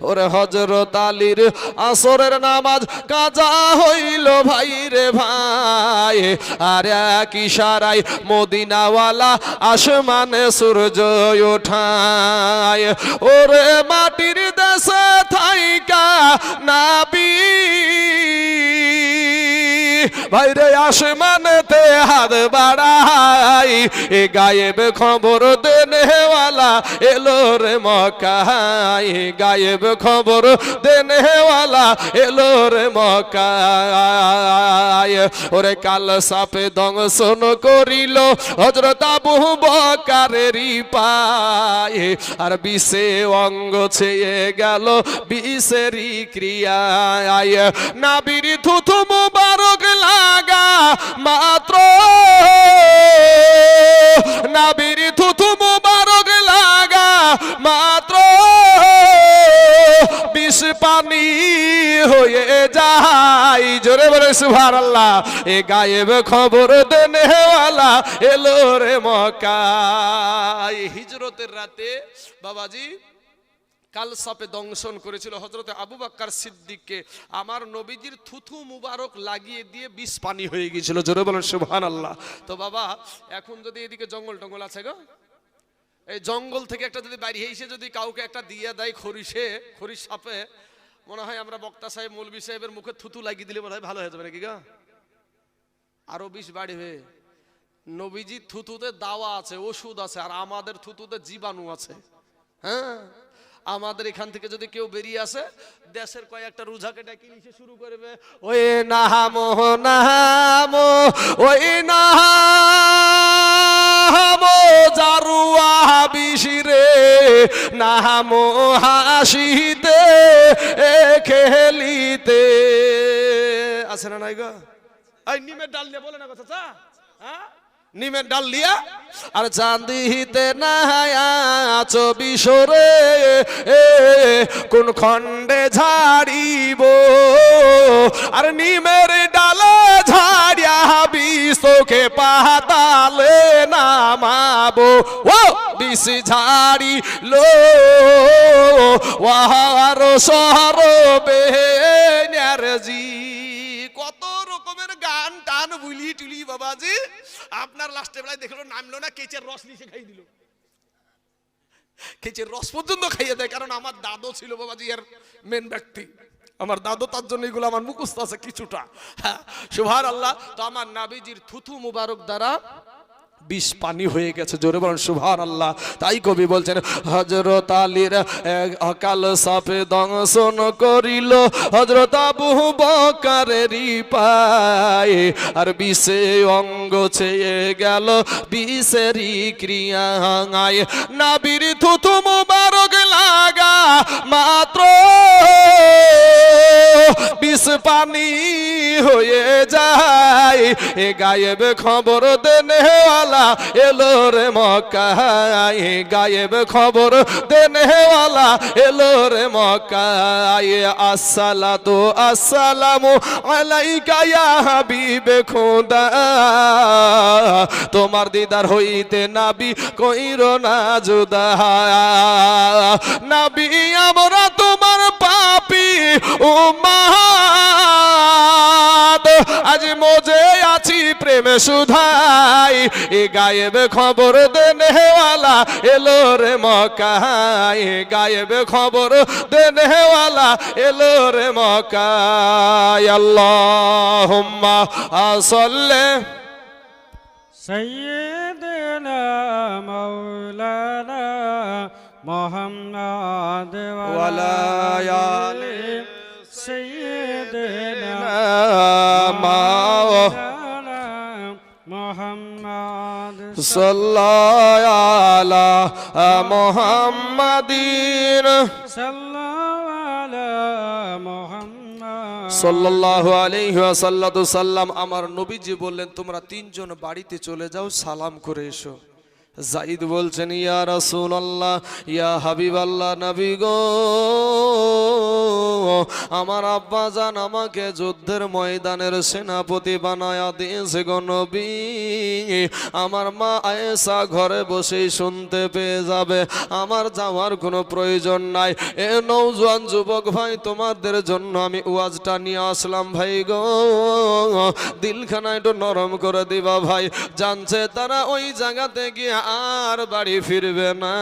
ওরে হযরত আলীর আসরের নামাজ কাজা হইল ভাই রে ভাই, আর এক ইশারায় মদিনাওয়ালা আসমানে সূর্য ওঠায়। ওরে মাটির দেশে থাইকা নাবি ভাইরে আসমানেতে হাত বাড়াই, এ গায়েব খবর দেনেওয়ালা এলো রে মক্কায়, গায়েব খবর দেনেওয়ালা এলো রে মক্কায়। ওরে কাল সাপে দংশন করিল হযরত আবু বকরেরই পায়ে, আর বিষে অঙ্গ ছেয়ে গেল বিষেরই ক্রিয়ায়। নাবির থুথু মুবারক লাগা মাত্র, নাবির থুথু মুবারক লাগা মাত্র বিষ পানি হয়ে যায়। জোরে বলে সুবহানাল্লাহ। এ গায়েব খবর দেনেওয়ালা এলো রে মক্কায়। হিজরতের রাতে বাবাজি কাল সাপে দংশন করেছিল হযরত আবু বকর সিদ্দিককে, আমার নবীজির থুথু মুবারক লাগিয়ে দিয়ে বিষ পানি হয়ে গিয়েছিল। জোরে বলেন সুবহানাল্লাহ। তো বাবা এখন যদি এদিকে জঙ্গল টঙ্গল আছে গো, এই জঙ্গল থেকে একটা যদি বাইরে এসে যদি কাউকে একটা দিয়ে দেয় খরিশ সাপে, মনে হয় আমরা বক্তা সাহেব মৌলভী সাহেবের মুখে থুতু লাগিয়ে দিলে মনে হয় ভালো হয়ে যাবে নাকি গা, আরো বিষ বাড়বে। নবীজির থুতুতে দাওয়া আছে, ওষুধ আছে, আর আমাদের থুতুতে জীবাণু আছে। হ্যাঁ, আমাদের এখান থেকে যদি কেউ বেরিয়ে আসে, দেশের কয়েকটা রুঝাকে ডাকি নিচে শুরু করবে, ওই নাহামো নাহামো ওই নাহামো জারুয়া বিশিরে নাহামো হাসিতে খেলিতে। আছে না নাই গো? এই নিমের ডাল দিয়ে বলে না কথা চা, হ্যাঁ নিমের ডাল দিয়া আর চাঁদিতে নাহায়াছ বিশরে কোন খণ্ডে ঝাড়িব, আর নিমের ডালে ঝাড়িয়া বিশকে পাতালে নামাবো। ও বিষ ঝাড়িলো ওয়ার সরবে নারজি। কত রকমের গান টান বুলি টুলি বাবাজি। আপনার লাস্টে বেলায় দেখলো নামলো না, কেচের রস নিচে খাই দিল, কেচের রস পর্যন্ত খাইয়ে দেয়। কারণ আমার দাদু ছিল বাবাজি এর মেন ব্যক্তি, আমার দাদু, তার জন্য এগুলো আমার মুখস্থ আছে কিছুটা। হ্যাঁ সুবহানাল্লাহ। তো আমার নবীজির থুথু মুবারক দ্বারা বিষ পানি হয়ে গেছে। জোরে বলেন সুবহানাল্লাহ। তাই কবি বলছেন হযরত আলীর কাল সাপে দংশন করিল হযরত আবু বকরেরই পায়ে, আর বিষে অঙ্গ ছেয়ে গেল বিষেরই ক্রিয়ায়। নাবির থুথু মুবারক লাগা মাত্র বিষ পানি হয়ে যায়। এ গায়েব খবর দেনেওয়ালা এলো রে মক্কায়, গায়েব খবর দেনেওয়ালা এলো রে মক্কায়। আসসালাতু আসসালামু আলাইকা ইয়া হাবিবে খোদা, তোমার দিদার হইতে নাবি কইরো না জুদা। নাবি আমরা তোমার পাপী উম্মাত, আজ মজে আছি প্রেমে সুধাই। এ গায়েব খবর দেনেওয়ালা এলো রে মক্কায়, গায়েব খবর দেনেওয়ালা এলো রে মক্কায়। আল্লাহুম্মা সাল্লি সাইয়্যিদিনা মাওলানা মুহাম্মদ ওয়া আলা আলি সাইয়্যিদিনা মাওলানা মুহাম্মদ সাল্লাল্লাহু আলা মুহাম্মাদিন সাল্লাল্লাহু আলাইহি ওয়াসাল্লাম। আমার নবীজি বললেন তোমরা তিনজন বাড়িতে চলে যাও, সালাম করে এসো। যায়েদ বলছেন ইয়া রাসূলুল্লাহ ইয়া হাবিবাল্লাহ, নবী গো আমার আব্বা জান আমাকে যুদ্ধের ময়দানের সেনাপতি বানায়া দিয়েছে গো নবী। আমার মা আয়েশা ঘরে বসেই শুনতে পেয়ে যাবে, আমার যাওয়ার কোনো প্রয়োজন নাই। এ নওজোয়ান যুবক ভাই, তোমাদের জন্য আমি ওয়াজটা নিয়ে আসলাম ভাই গো, দিলখানা একটু নরম করে দিবা ভাই। জানছে তারা ওই জায়গাতে গিয়ে আর বাড়ি ফিরবে না,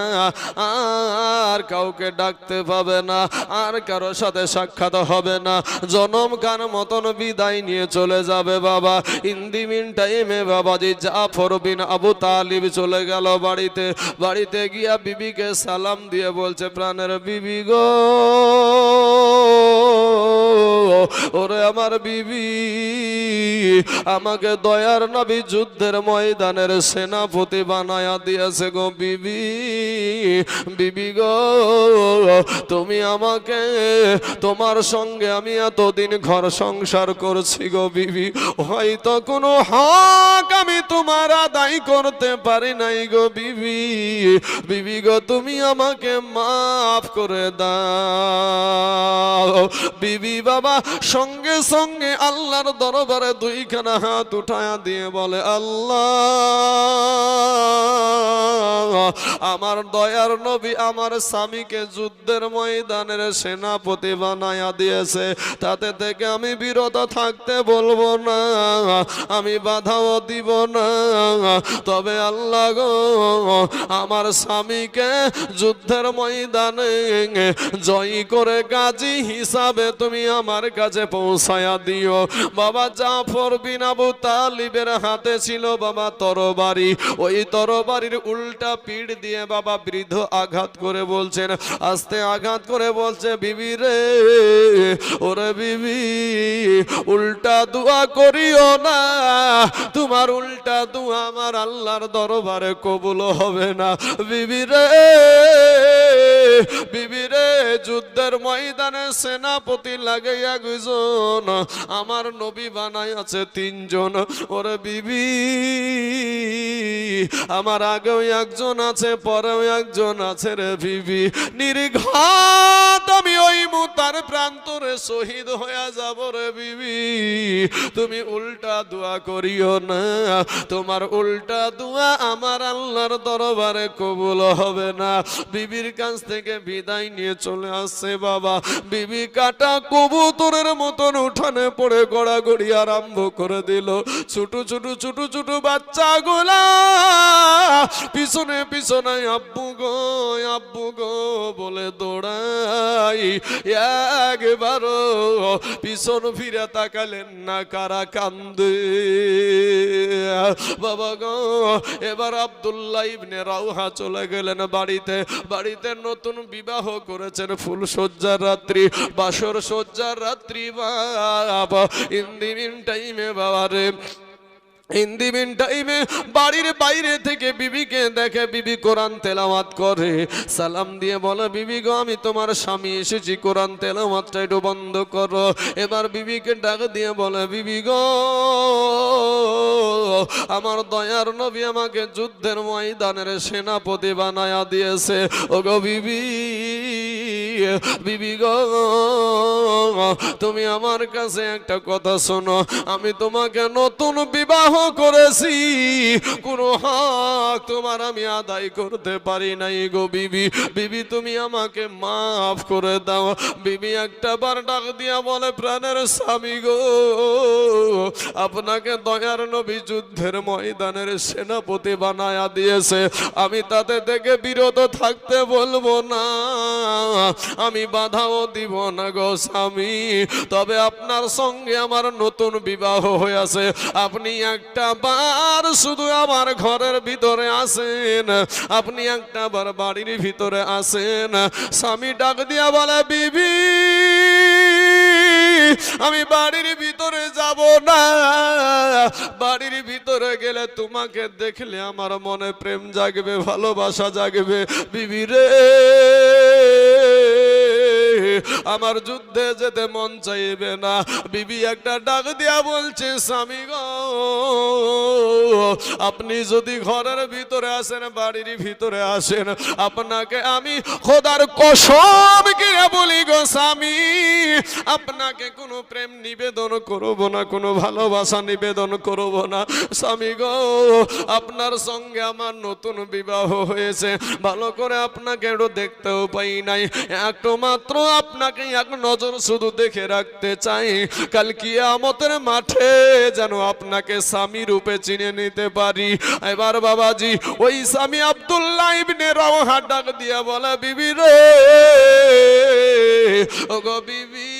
আর কাউকে ডাকতে পাবে না, আর কারো সাথে সাক্ষাৎ হবে না, জনমকার মতন বিদায় নিয়ে চলে যাবে বাবা। ইন দি মিন টাইমে বাবাজি জাফর বিন আবু তালিব চলে গেল বাড়িতে। বাড়িতে গিয়া বিবিকে সালাম দিয়ে বলছে, প্রাণের বিবি গো, ওরে আমার বিবি, আমাকে দয়ার নবী যুদ্ধের ময়দানের সেনাপতি বানায়া দিয়েছে গো বিবি। বিবি গো, তুমি আমাকে, তোমার সঙ্গে আমি এতদিন ঘর সংসার করছি গো বিবি, হয়তো কোনো হক আমি তোমার আদায় করতে পারি নাই গো বিবি। বিবি গো, তুমি আমাকে মাফ করে দাও। বিবি বাবা সঙ্গে সঙ্গে আল্লাহর দরবারে দুইখানা হাত উঠায়া দিয়ে বলে, আল্লাহ, আমার দয়ার নবী আমার স্বামীকে যুদ্ধের ময়দানের সেনাপতি বানায়া দিয়েছে, তাতে থেকে আমি বিরত থাকতে বলবো না, আমি বাধাও দিব না। তবে আল্লাহ গো, আমার স্বামীকে যুদ্ধের ময়দানে জয়ী করে গাজী হিসাবে তুমি আমার কাছে পৌঁছায়া দিও। বাবা জাফর বিন আবু তালিবের হাতে ছিল বাবা তরবারি, ওই তরবারির উল্টা পিঠ দিয়ে বাবা বৃদ্ধ আঘাত করে বলছেন, আস্তে আঘাত করে বলছে, বিবি রে, ওরে বিবি, উল্টা দোয়া করিও না, তোমার উল্টা দোয়া আমার আল্লাহর দরবারে কবুল হবে না। বিবি রে, বিবি রে, যুদ্ধের ময়দানে সেনাপতি লাগে একজন, আমার নবী বানাই আছে তিনজন। ওরে বিবি, আমার আগেও একজন আছে, পরেও একজন আছে রে বিবি। নির্ঘাত আমি ওই মুতার প্রান্তরে শহীদ হয়ে যাব রে বিবি, তুমি উল্টা দোয়া করিও না, তোমার উল্টা দোয়া আমার আল্লাহর দরবারে কবুল হবে না। বিবির কাছ থেকে বিদায় নিয়ে চলে আসছে বাবা। বিবি কাটা কবুতরের মতন উঠানে পড়ে গড়াগড়ি আরম্ভ করে দিল। ছোট ছোট ছোট ছোট বাচ্চাগুলা পিছনে পিছনে আব্বু গো বলে দৌড়াই। একবারও পিছন ফিরে তাকালেন না, কারা কান্দে বাবা গো। এবার আব্দুল্লাহ ইবনে রাওহা চলে গেলেন বাড়িতে। বাড়িতে নতুন বিবাহ করেছেন, ফুল সজ্জার রাত্রি, বাসর সজ্জার রাত্রি বাবা। ইন দি মিন টাইমে বাবা রে, ইন দি মিন টাইমে বাড়ির বাইরে থেকে বিবিকে দেখে, বিবি কোরআন তেলাওয়াত করে। সালাম দিয়ে বলে, বিবি গো, আমি তোমার স্বামী এসেছি, কোরআন তেলাওয়াতটা একটু বন্ধ করো। এবার বিবিকে ডাক দিয়ে বলে, বিবি গো, আমার দয়ার নবী আমাকে যুদ্ধের ময়দানের সেনাপতি বানায়া দিয়েছে। ও গো বিবি, বিবি গো, তুমি আমার কাছে একটা কথা শোনো, আমি তোমাকে নতুন বিবাহ করেছি, কোন হক তোমার আমি আদায় করতে পারি নাই গো বিবি। বিবি তুমি আমাকে মাফ করে দাও। বিবি একটা বার ডাক দিয়া বলে, প্রাণের স্বামী গো, আপনাকে দয়ার নবী যুদ্ধের ময়দানের সেনাপতি বানায়া দিয়েছে, আমি তাতে থেকে বিরত থাকতে বলবো না, আমি বাধাও দিব না গো স্বামী। তবে আপনার সঙ্গে আমার নতুন বিবাহ হয়েছে, আপনি একটা বার শুধু আমার ঘরের ভিতরে আসেন, আপনি একটা বার বাড়ির ভিতরে আসেন। স্বামী ডাক দিয়া বলে, বিবি আমি বাড়ির ভিতরে যাব না, বাড়ির ভিতরে গেলে তোমাকে দেখলে আমার মনে প্রেম জাগবে, ভালোবাসা জাগবে। বিবি রে, আমার যুদ্ধে যেতে মন চাইবে না। বিবি একটা ডাক দিয়া বলছে, স্বামী গো, আপনি যদি ঘরের ভিতরে আসেন, বাড়ির ভিতরে আসেন, আপনাকে আমি খোদার কসম করে বলি গো স্বামী, আপনাকে কোনো প্রেম নিবেদন করব না, কোনো ভালোবাসা নিবেদন করব না। স্বামী গো, আপনার সঙ্গে আমার নতুন বিবাহ হয়েছে, ভালো করে আপনাকে একটু দেখতেও পাই নাই, একটু মাত্র আপনাকে এক নজর শুধু দেখে রাখতে চাই, কাল কিয়ামতের মাঠে যেন আপনাকে স্বামী রূপে চিনে নিতে পারি। এবার বাবাজি ওই স্বামী আব্দুল্লাহ ইবনে রাওহা ডাক দিয়া বলে, বিবি রে, ওগো বিবি,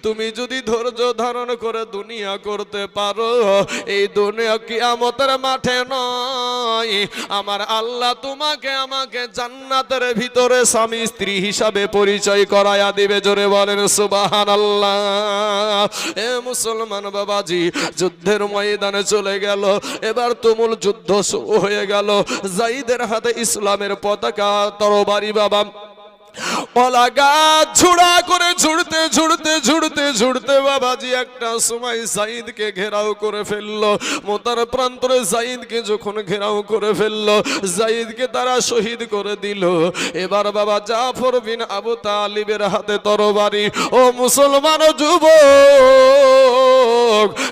তুমি যদি ধৈর্য ধারণ করে দুনিয়া করতে পারো, এই দুনিয়া কিয়ামতের মাঠে নয়, আমার আল্লাহ তোমাকে আমাকে জান্নাতের ভিতরে স্বামী স্ত্রী হিসাবে পরিচয় করায়া দিবে। জোরে বলেন সুবহানাল্লাহ। এ মুসলমান বাবাজি, যুদ্ধের ময়দানে চলে গেল, এবার তুমুল যুদ্ধ শুরু হয়ে গেল। যায়েদের হাতে ইসলামের পতাকা, তরবারি বাবা ওলা গাছ ঝুড়া করে ঝুড়তে ঝুড়তে ঝুড়তে ঝুড়তে বাবাজি একটা সময় যায়েদকে ঘেরাও করে ফেললো। মোতার প্রান্তরে যায়েদকে যখন ঘেরাও করে ফেললো, যায়েদকে তারা শহীদ করে দিল। এবার বাবা জাফর বিন আবু তালিবের হাতে তরবারি। ও মুসলমান যুবক,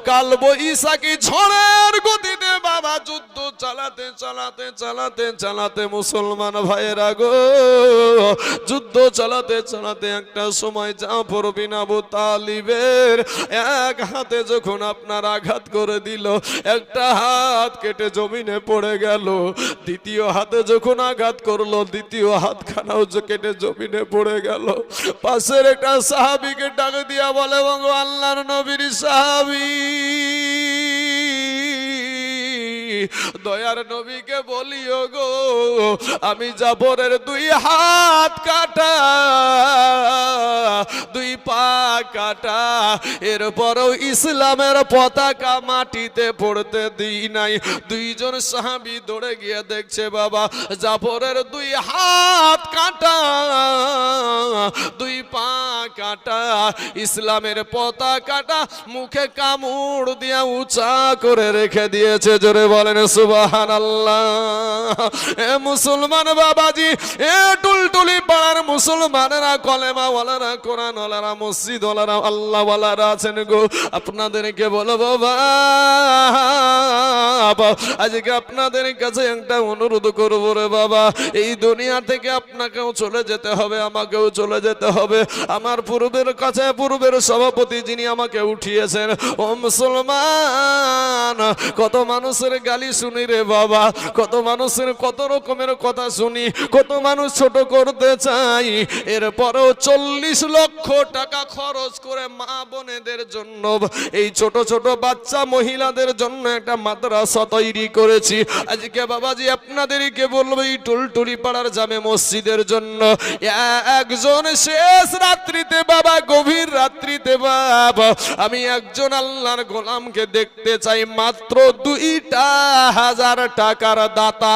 কাল বৈশাখী ঝড়ের গতিতে বাবা যুদ্ধ চালাতে চালাতে চালাতে চালাতে মুসলমান ভাইয়েরা গো, যুদ্ধ চালাতে চালাতে একটা সময় জাফর বিন আবু তালিবের এক হাতে যখন আপনার আঘাত করে দিল, একটা হাত কেটে জমিনে পড়ে গেল। দ্বিতীয় হাতে যখন আঘাত করলো, দ্বিতীয় হাতখানাও কেটে জমিনে পড়ে গেল। পাশের একটা সাহাবীকে ডাক দিয়া বলে, ওগো আল্লাহর নবীর সাহাবী, দয়ার নবীকে বলিও গো, আমি জাফরের দুই হাত কাটা, দুই পা কাটা, এরপরও ইসলামের পতাকা মাটিতে পড়তে দিই নাই। দুইজন সাহাবী দৌড়ে গিয়ে দেখছে বাবা জাফরের দুই হাত কাটা, দুই পা কাটা, ইসলামের পতাকাটা মুখে কামড় দিয়া উঁচা করে রেখে দিয়েছে। জোরে বলেন সুবহানাল্লাহ। এ মুসলমান বাবাজি, এ টুলটুলি পাড়ার মুসলমানেরা, কলেমা ওয়ালারা, কোরআন ওয়ালারা, মসজিদ ওয়ালারা, আল্লাহ ওয়ালারা আছেন গো, আপনাদেরকে বলবো বাবা, আজকে আপনাদের কাছে একটা অনুরোধ করবো রে বাবা, এই দুনিয়া থেকে আপনাকেও চলে যেতে হবে, আমাকেও চলে যেতে হবে। আমার পূর্বের কাছে পূর্বের সভাপতি যিনি আমাকে উঠিয়েছেন, ও মুসলমান, কত মানুষের গালি শুনি রে বাবা, কত মানুষের কত রকমের কথা শুনি, কত মানুষ ছোট করতে চাই, এরপরেও 40 লক্ষ টাকা খরচ করে মা বোনেদের জন্য, এই ছোট ছোট বাচ্চা মহিলাদের জন্য একটা মাদ্রাসা তৈরি করেছি। আজকে বাবাজি আপনাদেরকে বলবো, এই টুলটুলি পাড়ার জামে মসজিদের জন্য একজন শেষ রাত্রিতে বাবা, গভীর রাত্রিতে বাবা, আমি একজন আল্লাহর গোলামকে দেখতে চাই, মাত্র 2,000 টাকার দাতা।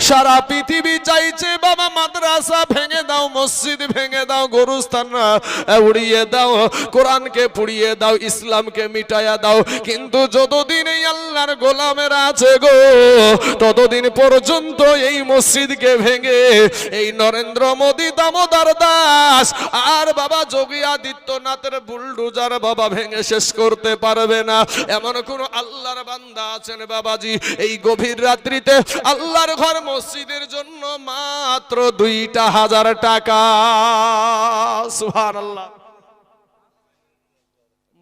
সারা পৃথিবী চাইছে বাবা মাদ্রাসা ভেঙে দাও, মসজিদ ভেঙে দাও, গরুস্থান উড়িয়ে দাও, কোরআনকে পুড়িয়ে দাও, ইসলামকে মিটাইয়া দাও, কিন্তু যতদিন এই আল্লাহর গোলামেরা আছে গো, ততদিন পর্যন্ত এই মসজিদকে ভেঙে এই নরেন্দ্র মোদী, দামোদর দাস আর বাবা যোগী আদিত্যনাথের বুলডোজার বাবা ভেঙে শেষ করতে পারবে না। এমন কোন আল্লাহর বান্দা আছেন বাবাজি, এই গভীর রাত্রিতে আল্লাহর ঘর মসজিদের জন্য মাত্র 2,000 টাকা। সুবহানাল্লাহ।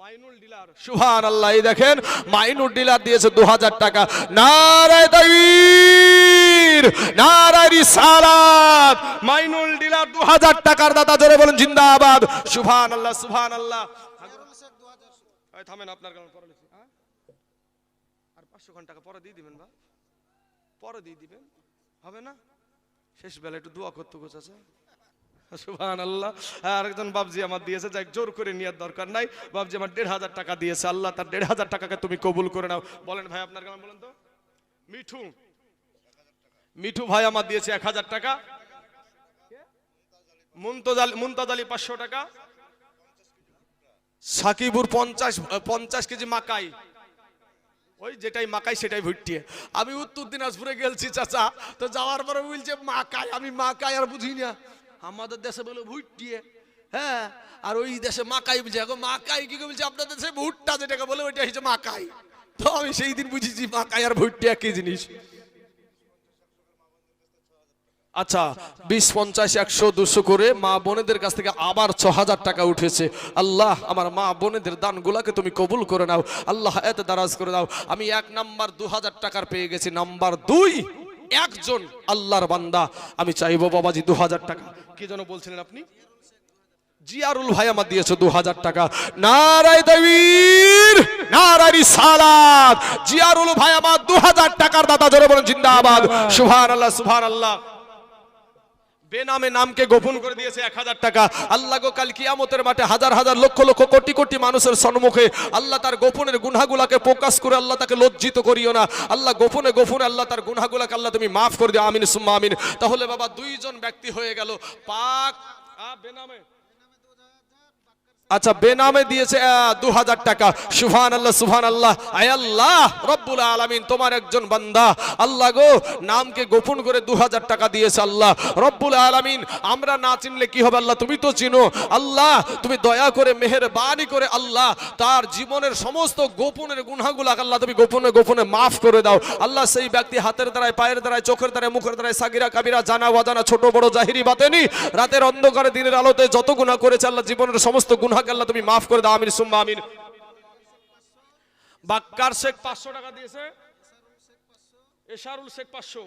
মাইনুল ডিলার, সুবহানাল্লাহ, এই দেখেন মাইনুল ডিলার দিয়েছে 2,000 টাকা। নারায়ে তাকবীর, নারায়ে রিসালাত। মাইনুল ডিলার 2,000 টাকার দাতা, জোরে বলেন জিন্দাবাদ। সুবহানাল্লাহ, সুবহানাল্লাহ। থামেন, আপনার কারণে পরে লিখি, আর 500 টাকা পরে দিয়ে দিবেন, বা পরে দিয়ে দিবেন, হবে না? শেষ বেলা একটু দোয়া করতে গোছাছে। সুবহানাল্লাহ। আর একজন বাবজি আমার দিয়েছে, যাই জোর করে নেওয়ার দরকার নাই, বাবজি আমার 1,500 টাকা দিয়েছে, আল্লাহ তার 1,500 টাকাকে তুমি কবুল করে নাও। বলেন ভাই আপনার কেমন, বলেন তো। মিঠু, মিঠু ভাই আমার দিয়েছে 1,000 টাকা। মুনতাজ আলী 500 টাকা। সাকিবুর 50 কেজি মাকাই, ওই যেটাই মাকাই সেটাই ভুট্টিয়ে। আমি উত্তর দিনাজপুরে গেলছি চাচা, তো যাওয়ার পরে বলছে মাকাই, আমি মাকাই আর বুঝি না, আমাদের দেশে বলে ভুট্টিয়ে। হ্যাঁ, আর ওই দেশে মাকাই বলছে, এখন মাকাই কি বলছে, আপনাদের দেশে ভুট্টা যেটাকে বলে ওইটা হচ্ছে মাকাই। তো আমি সেই দিন বুঝেছি মাকাই আর ভুট্টা একই জিনিস। আচ্ছা, 20, 50, 100, 200 করে মা বোনেদের কাছ থেকে আবার 6000 টাকা উঠেছে। আল্লাহ আমার মা বোনেদের দানগুলাকে তুমি কবুল করে নাও আল্লাহ, এত দারাজ করে দাও। আমি 1 নাম্বার 2000 টাকার পেয়ে গেছি। নাম্বার 2 একজন আল্লাহর বান্দা, আমি চাইবো বাবাজি 2000 টাকা। কি যেন বলছিলেন আপনি? জিয়ারুল ভাই আমার দিয়েছে 2000 টাকা। নারায়ে তাকবীর, নারায়ে রিসালাত। জিয়ারুল ভাই আমার 2000 টাকার দাতা, জোরে বলেন জিন্দাবাদ। সুবহানাল্লাহ, সুবহানাল্লাহ। বেনামে নামকে গোপন করে দিয়েছে 1000 টাকা। আল্লাহ গো, কাল কিয়ামতের মাঠে হাজার হাজার লক্ষ লক্ষ কোটি কোটি মানুষের সম্মুখে আল্লাহ তার গোপনের গুনাহগুলোকে প্রকাশ করে আল্লাহ তাকে লজ্জিত করিও না আল্লাহ। গোপনে গোপনে আল্লাহ তার গুনাহগুলোকে আল্লাহ তুমি মাফ করে দিও, আমিন সুম্মা আমিন। তাহলে বাবা 2 জন ব্যক্তি হয়ে গেল পাক। বেনামে, আচ্ছা বেনামে দিয়েছে 2000 টাকা। সুবহানাল্লাহ, সুবহানাল্লাহ। আয় আল্লাহ রব্বুল আলামিন, তোমার একজন বান্দা আল্লাহ গো নামকে গোপন করে 2000 টাকা দিয়েছে আল্লাহ রব্বুল আলামিন। আমরা না চিনলে কি হবে আল্লাহ, তুমি তো চিনো আল্লাহ। তুমি দয়া করে মেহেরবানি করে আল্লাহ তার জীবনের সমস্ত গোপনের গুনাহগুলো আল্লাহ তুমি গোপনে গোপনে মাফ করে দাও আল্লাহ। সেই ব্যক্তি হাতের দ্বারায়, পায়ের দ্বারায়, চোখের দ্বারায়, মুখের দ্বারায়, সাগিরা কাবিরা, জানা অজানা, ছোট বড়, জাহিরি বাতেনি, রাতের অন্ধকারে দিনের আলোতে যত গুনাহ করেছে আল্লাহ, জীবনের সমস্ত গুনাহ আল্লাহ তুমি মাফ করে দাও, আমিন সুম্মা আমিন। বাক্কার শেখ 500 টাকা দিয়েছে, এশারুল শেখ 500,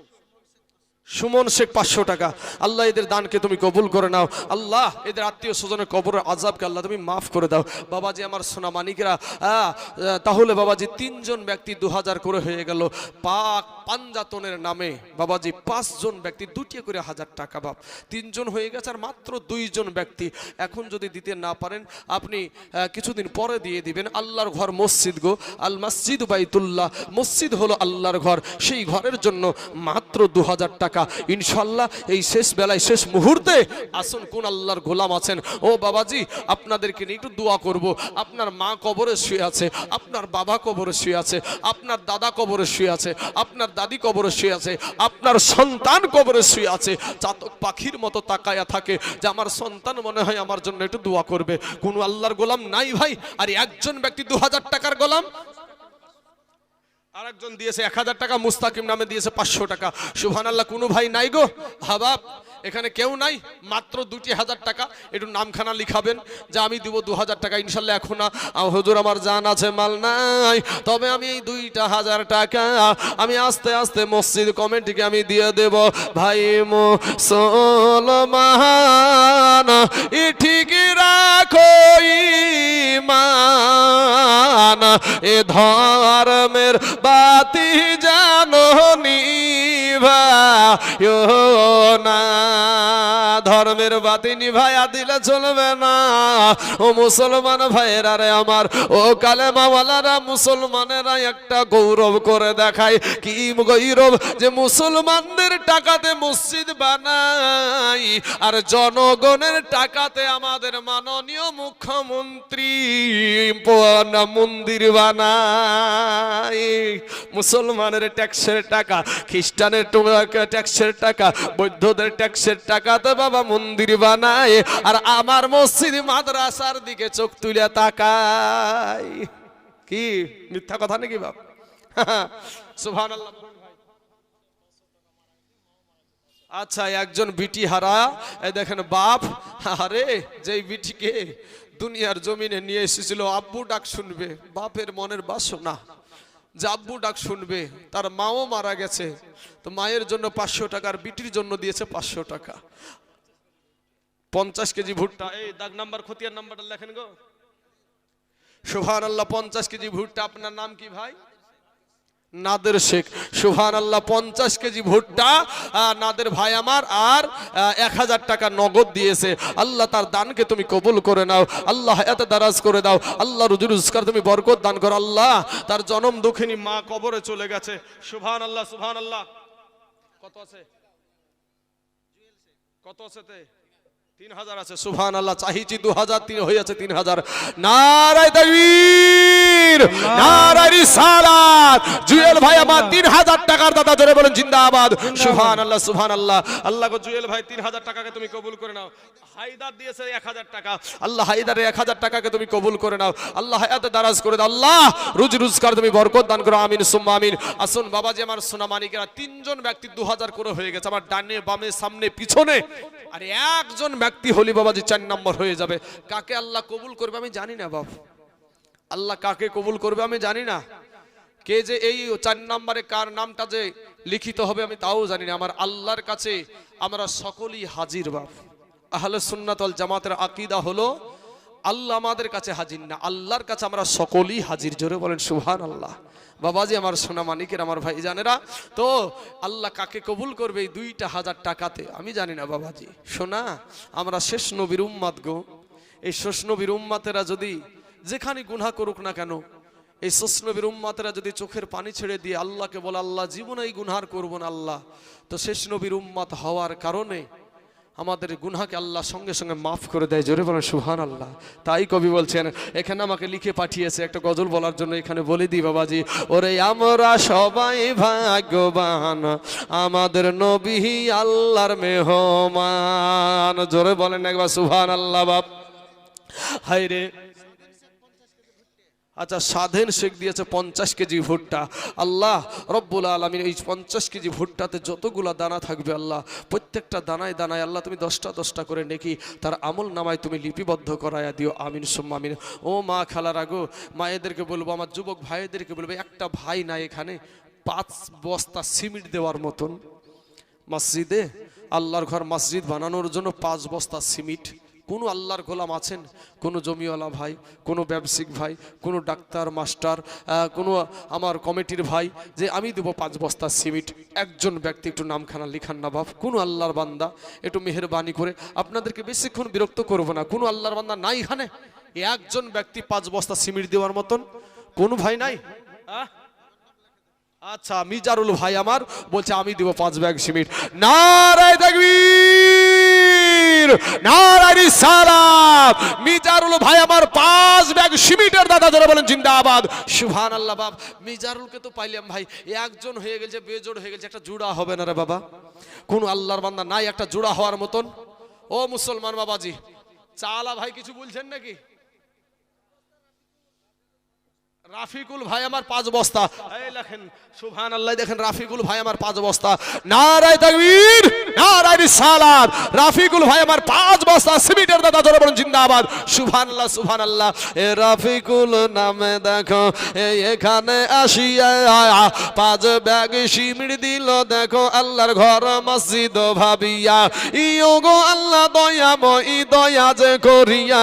সুমন শেখ 500 টাকা। আল্লাহ এদের দানকে তুমি কবুল করে নাও আল্লাহ। এদের আত্মীয় স্বজনের কবরের আযাবকে আল্লাহ তুমি মাফ করে দাও বাবাজি আমার সোনা মানিকেরা। তাহলে বাবাজি 3 জন ব্যক্তি 2000 করে হয়ে গেল পাক পাঞ্জাতনের নামে বাবাজি। 5 জন ব্যক্তি 2টি করে 1000 টাকা বাপ, 3 জন হয়ে গেছে আর মাত্র 2 জন ব্যক্তি। এখন যদি দিতে না পারেন আপনি কিছুদিন পরে দিয়ে দিবেন। আল্লাহর ঘর মসজিদ গো, আল মসজিদ বাইতুল্লাহ, মসজিদ হলো আল্লাহর ঘর, সেই ঘরের জন্য মাত্র 2000 টাকা ইনশাআল্লাহ। এই শেষ বেলায়, শেষ মুহূর্তে আসুন, কোন আল্লাহর গোলাম আছেন ও বাবাজি, আপনাদেরকে নিয়ে একটু দোয়া করব। আপনার মা কবরে শুয়ে আছে, আপনার বাবা কবরে শুয়ে আছে, আপনার দাদা কবরে শুয়ে আছে, আপনার দাদি কবরে শুয়ে আছে, আপনার সন্তান কবরে শুয়ে আছে। চাতক পাখির মতো তাকায়া থাকে যে আমার সন্তান মনে হয় আমার জন্য একটু দোয়া করবে। কোন আল্লাহর গোলাম নাই ভাই। আর একজন ব্যক্তি 2000 টাকার গোলাম, আরেকজন দিয়েছে 1000 টাকা, মুস্তাকিম নামে দিয়েছে 500 টাকা। সুবহানাল্লাহ। কোনো ভাই নাই গো হাবাব, এখানে কেউ নাই, মাত্র 2000 টাকা। একটু নামখানা লিখাবেন যে আমি দিব 2000 টাকা ইনশাল্লাহ। এখন হুজুর আমার জান আছে, মাল নাই, তবে আমি এই 2000 টাকা আমি আস্তে আস্তে মসজিদ কমিটিকে আমি দিয়ে দেব। ভাই মুসলমান ঠিকই রাখো ঈমান, এ ধর্মের বাতি জানো নিভায়ো না, ধর্মের বাতি নিভায়া দিলে চলবে না। ও মুসলমান ভাইয়েরা রে আমার, ও কালেমাওয়ালারা, মুসলমানেরা একটা গৌরব করে দেখায়। কি গৌরব? যে মুসলমানদের টাকাতে মসজিদ বানাই আর জনগণের টাকাতে আমাদের মাননীয় মুখ্যমন্ত্রী মন্দির বানাই। মুসলমানের ট্যাক্সের টাকা, খ্রিস্টানের ট্যাক্সের টাকা, বৌদ্ধদের ট্যাক্সের টাকাতে বাবা মন্দির বানায়, আর আমার মসজিদ মাদ্রাসার দিকে চোখ তুলে তাকাই। কি মিথ্যা কথা নাকি বাপ? সুবহানাল্লাহ। আচ্ছা, একজন বিটি হারা, দেখেন বাপ, আরে যেই বিটিকে দুনিয়ার জমিনে নিয়ে এসেছিল, আব্বু ডাক শুনবে, বাপের মনের বাসনা যে আব্বু ডাক শুনবে। তার মাও মারা গেছে, তো মায়ের জন্য 500 টাকা, আর বিটির জন্য দিয়েছে 500 টাকা। 50 কেজি ভুট্টা, এই দাগ নাম্বার খতিয়ান নাম্বারটা লেখেন গো। সুবহানাল্লাহ। 50 কেজি ভুট্টা। আপনার নাম কি ভাই? নাদের শেখ। সুবহানাল্লাহ। 50 কেজি ভুট্টা নাদের ভাই আমার, আর 1000 টাকা নগদ দিয়েছে। আল্লাহ তার দানকে তুমি কবুল করে নাও আল্লাহ, এত দারাজ করে দাও আল্লাহ, রুজি রোজগার তুমি বরকত দান করো আল্লাহ। তার জনম দুঃখিনী মা কবরে চলে গেছে। সুবহানাল্লাহ, সুবহানাল্লাহ। কত আছে? কত আছে? 3000 আছে, সুবহানাল্লাহ। চাহিছি 2000, হয়েছে 3000। নারায়ে তাকবীর, নারায়ে রিসালাত। জুয়েল ভাই আমার 3000 টাকার দাদা, জোরে বলেন জিন্দাবাদ। সুবহানাল্লাহ, সুবহানাল্লাহ। আল্লাহ গো, জুয়েল ভাই 3000 টাকাকে তুমি কবুল করে নাও। হায়দার দিয়েছে 1000 টাকা, আল্লাহ হায়দারের 1000 টাকাকে তুমি কবুল করে নাও। আল্লাহ হায়াতে দারাজ করে দাও, আল্লাহ রুজি রোজগার তুমি বরকত দান করো, আমিন সুম্মা আমিন। আসুন বাবাজি আমার সোনা মানিকেরা, 3 জন ব্যক্তি 2000 করে হয়ে গেছে, আমার ডানে বামে সামনে পিছনে। আর একজন ব্যক্তি হলি বাবাজি 4 নম্বর হয়ে যাবে। কাকে আল্লাহ কবুল করবে আমি জানি না বাপ, আল্লাহ কাকে কবুল করবে আমি জানি না। কে যে এই 4 নম্বরে কার নামটা যে লিখিত হবে আমি তাও জানি না। আমার আল্লাহর কাছে আমরা সকলেই হাজির বাপ। আহলে সুন্নাত ওয়াল জামাতের আকীদা হলো আল্লাহ আমাদের কাছে হাজির না, আল্লাহর কাছে আমরা সকলেই হাজির। জোরে বলেন সুবহানাল্লাহ। বাবাজি আমার সোনা মানিকের, আমার ভাই জানেরা, তো আল্লাহ কাকে কবুল করবে এই 2000 টাকাতে আমি জানি না বাবাজি। সোনা আমরা শেষ নবীর উম্মত গো, এই শেষ নবীর উম্মতেরা যদি যেখানে গুনাহ করুক না কেন, এই শেষ নবীর উম্মতেরা যদি চোখের পানি ছেড়ে দিয়ে আল্লাহকে বলে আল্লাহ জীবনে এই গুনাহ করব না আল্লাহ, তো শেষ নবীর উম্মত হওয়ার কারণে আমাদের গুনাহকে আল্লাহ সঙ্গে সঙ্গে মাফ করে দেয়। জোরে বলেন সুবহানাল্লাহ। তাই কবি বলছেন, এখানে আমাকে লিখে পাঠিয়েছে একটা গজল বলার জন্য, এখানে বলে দিই বাবাজি। ওরে আমরা সবাই ভাগ্যবান, আমাদের নবী আল্লাহর মেহমান। জোরে বলেন একবার সুবহানাল্লাহ বাপ। হায় রে, আচ্ছা স্বাধীন শেখ দিয়েছে 50 কেজি ভুট্টা। আল্লাহ রব্বুল আলামিন এই 50 কেজি ভুট্টাতে যতগুলা দানা থাকবে আল্লাহ, প্রত্যেকটা দানায় দানায় আল্লাহ তুমি 10টা করে নেকি তার আমল নামায় তুমি লিপিবদ্ধ করায়া দিও, আমিন সুম্মা আমিন। ও মা খালারা গো, মায়েদেরকে বলবো, আমার যুবক ভাইদেরকে বলবো, একটা ভাই নাই এখানে 5 বস্তা সিমেন্ট দেওয়ার মতন মসজিদে, আল্লাহর ঘর মসজিদ বানানোর জন্য 5 বস্তা সিমেন্ট। কোনো আল্লাহর গোলাম আছেন, কোনো জমিওয়ালা ভাই, কোনো ব্যবসায়িক ভাই, কোনো ডাক্তার মাস্টার, কোনো আমার কমিটির ভাই যে আমি দেবো 5 বস্তা সিমেন্ট? একজন ব্যক্তি একটু নামখানা লিখান না বাপ, কোনো আল্লাহর বান্দা একটু মেহেরবানি করে, আপনাদেরকে বেশিক্ষণ বিরক্ত করব না, কোনো আল্লাহর বান্দা নাই এখানে? একজন ব্যক্তি 5 বস্তা সিমেন্ট দেওয়ার মতন কোনো ভাই নাই? আচ্ছা মিজারুল ভাই আমার বলছে আমি দিব 5 ব্যাগ সিমেন্ট। নারায়ে তাকবীর, নারায়ে রিসালাত। মিজারুল ভাই আমার 5 ব্যাগ সিমেন্টের দাদা, জোরে বলেন জিন্দাবাদ। সুবহানাল্লাহ বাপ। মিজারুলকে তো পাইলাম ভাই, একজন হয়ে গেছে, বেজোড় হয়ে গেছে, একটা জোড়া হবে না রে বাবা? কোন আল্লাহর বান্দা নাই একটা জোড়া হওয়ার মতন? ও মুসলমান বাবাজি, চালা ভাই কিছু বলছেন নাকি? রাফিকুল ভাই আমার 5 বস্তা, এই লেখেন সুবহানাল্লাহ, দেখেন রাফিকুল ভাই আমার 5 বস্তা। নারায়ে তাকবীর, নারায়ে রিসালাত। রাফিকুল ভাই আমার 5 বস্তা সিমেন্টের দাদা, জোরে বলেন জিন্দাবাদ। সুবহানাল্লাহ, সুবহানাল্লাহ। এ রাফিকুল নামে দেখো এখানে আসিয়া 5 ব্যাগ সিমেন্ট দিল, দেখো আল্লাহর ঘর মসজিদ ভাবিয়া, ইয়ো গো আল্লাহ দয়াময় দয়া যে করিয়া,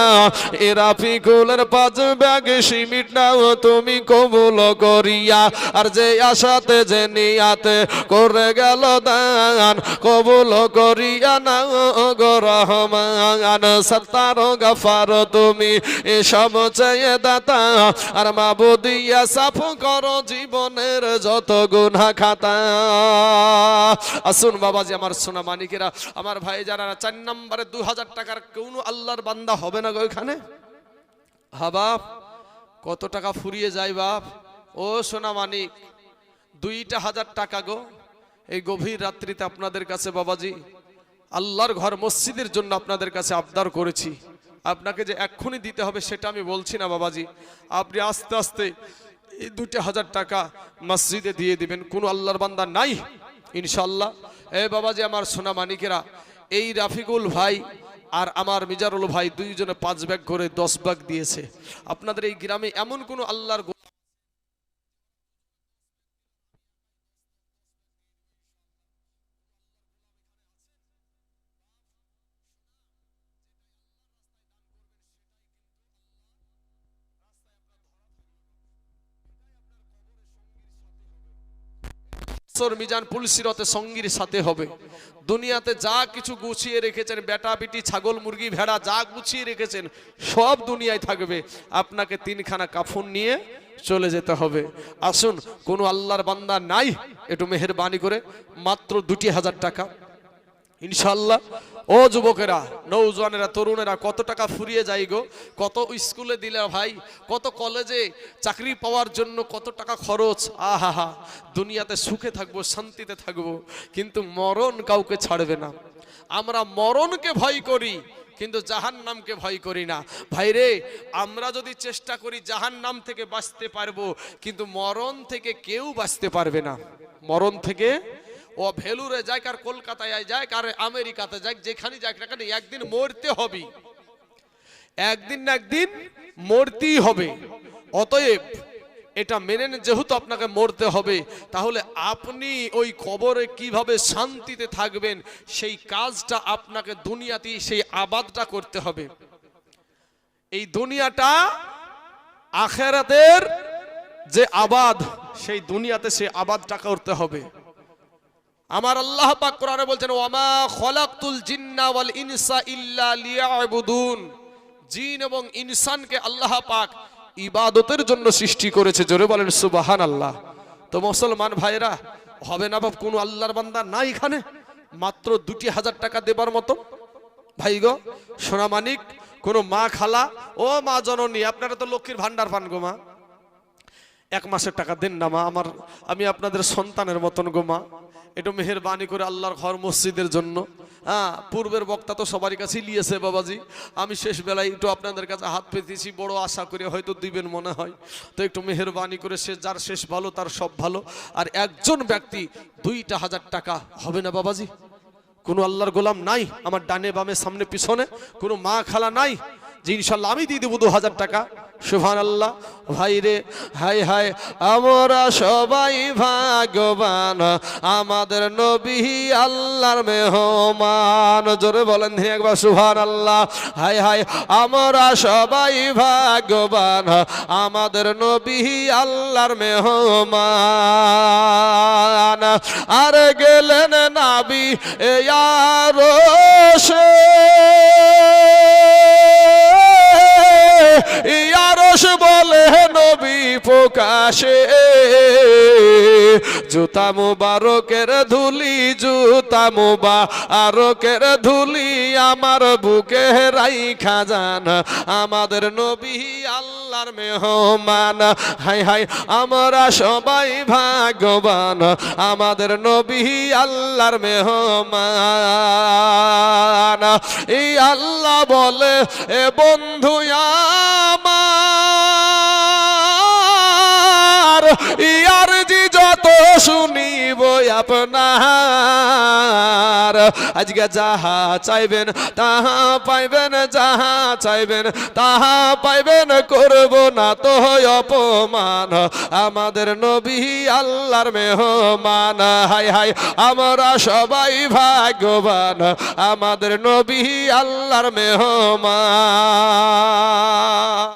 এ রাফিকুলের 5 ব্যাগ সিমেন্ট নাও তুমি কবুল করিয়া। আর যে আশাতে যে নিয়াতে করে গেল দান, কবুল করিয়া নাও গো রহমান। সত্তার গফার তুমি এসব চেয়ে দাতা, আর মাবুদিয়া সাফ করো জীবনের যত গুনাহ খাতা। আসুন বাবাজি আমার সোনা মানিকেরা, আমার ভাই যারা 4 নম্বরে 2000 টাকার কোন আল্লাহর বান্দা হবে না গো এখানে? হ্যাঁ বাপ, কত টাকা ফুরিয়ে যায় বাপ। ও সোনা মানিক, 2000 টাকা গো এই গভীর রাত্রিতে আপনাদের কাছে বাবাজি আল্লাহর ঘর মসজিদের জন্য আপনাদের কাছে আবদার করেছি। আপনাকে যে এক্ষুনি দিতে হবে সেটা আমি বলছি না বাবাজি, আপনি আস্তে আস্তে এই 2000 টাকা মসজিদে দিয়ে দিবেন। কোন আল্লাহর বান্দা নাই ইনশাআল্লাহ। এ বাবাজি আমার সোনা মানিকেরা, এই রাফিকুল ভাই আর আমার মিজারুল ভাই দুইজনে 5 ব্যাগ করে 10 ব্যাগ দিয়েছে। আপনাদের এই গ্রামে এমন কোন আল্লাহর মিজান পুলসিরতে সঙ্গীর সাথে হবে। দুনিয়াতে যা কিছু গুছিয়ে রেখেছেন, বেটা বেটি ছাগল মুরগি ভেড়া যা গুছিয়ে রেখেছেন সব দুনিয়ায় থাকবে, আপনাকে 3খানা কাফন নিয়ে চলে যেতে হবে। আসুন, কোনো আল্লাহর বান্দা নাই, একটু মেহেরবানি করে মাত্র 2000 টাকা ইনশাআল্লাহ ও যুবকেরা, নৌজওয়ানেরা, তরুণেরা, কত টাকা ফুরিয়ে যায় গো, কত স্কুলে দিলে ভাই, কত কলেজে চাকরি পাওয়ার জন্য কত টাকা খরচ। আহা, দুনিয়াতে সুখে থাকবো, শান্তিতে থাকবো, কিন্তু মরণ কাউকে ছাড়বে না। আমরা মরণকে ভয় করি কিন্তু জাহান্নামকে ভয় করি না। ভাইরে, আমরা যদি চেষ্টা করি জাহান্নাম থেকে বাঁচতে পারবো, কিন্তু মরণ থেকে কেউ বাঁচতে পারবে না। মরণ থেকে ও ভেলুরে যাক আর কলকাতায় যাক আর আমেরিকাতে যাক, যেখানে যাক না কেন, একদিন মরতে হবে, একদিন না একদিন মরতেই হবে। অতএব এটা মেনে নেন, যেহেতু আপনাকে মরতে হবে, তাহলে আপনি ওই কবরে কিভাবে শান্তিতে থাকবেন সেই কাজটা আপনাকে দুনিয়াতেই সেই আবাদটা করতে হবে। এই দুনিয়াটা আখিরাতের যে আবাদ, সেই দুনিয়াতে সেই আবাদটা করতে হবে। আমার আল্লাহ পাক কোরআনে বলছেন, ওয়ামা খলাকতুল জিন্না ওয়াল ইনসা ইল্লা লিয়াবুদুন। জিন এবং ইনসানকে আল্লাহ পাক ইবাদতের জন্য সৃষ্টি করেছে। জোরে বলেন সুবহানাল্লাহ। তো মুসলমান ভাইরা, হবে না বাপ কোন আল্লাহর বান্দা নাই এখানে মাত্র 2000 টাকা দেবার মতো? ভাই গো, সোনা মানিক, কোন মা খালা, ও মা জননী, আপনারা তো লক্ষ্মীর ভান্ডার পান গো মা, 1 মাসের টাকা দেন না মা, আমি আপনাদের সন্তানের মতন গো মা, একটু মেহেরবানি করে আল্লাহর ঘর মসজিদের জন্য। হ্যাঁ, পূর্বের বক্তা তো সবারই কাছে লিয়েছে বাবাজি, আমি শেষ বেলায় একটু আপনাদের কাছে হাত পেতেছি, বড় আশা করে হয়তো দিবেন মনে হয়। তো একটু মেহেরবানি করে, সে যার শেষ ভালো তার সব ভালো। আর একজন ব্যক্তি 2000 টাকা হবে না বাবাজি? কোনো আল্লাহর গোলাম নাই আমার ডানে বামে সামনে পিছনে, কোনো মা খালা নাই যে ইনশাল্লাহ আমি দিয়ে দেবো 2000 টাকা? সুবহানাল্লাহ। ভাই রে, হাই হাই, আমরা সবাই ভাগ্যবান, আমাদের নবী আল্লাহর মেহমান। জোরে বলেন একবার সুবহানাল্লাহ। হাই হাই, আমরা সবাই ভাগ্যবান, আমাদের নবী আল্লাহর মেহমান। আর গেলেন নবী আরশে, আরশ বলে নবী প্রকাশে, জুতা মুবারকের ধুলি, জুতা মুবারকের ধুলি আমার বুকে রাইখা যান, আমাদের নবী আল্লাহর মেহমান। হাই হাই, আমরা সবাই ভাগ্যবান, আমাদের নবী আল্লাহর মেহমান। এই আল্লাহ বলে, এ বন্ধু আমার, ইয়ার জি যত শুনিব আপনার, আজকে যাহা চাইবেন তাহা পাইবেন, যাহা চাইবেন তাহা পাইবেন, করব না তো অপমান, আমাদের নবী আল্লাহর মেহমান। হাই হাই, আমরা সবাই ভাগ্যবান, আমাদের নবী আল্লাহর মেহমান।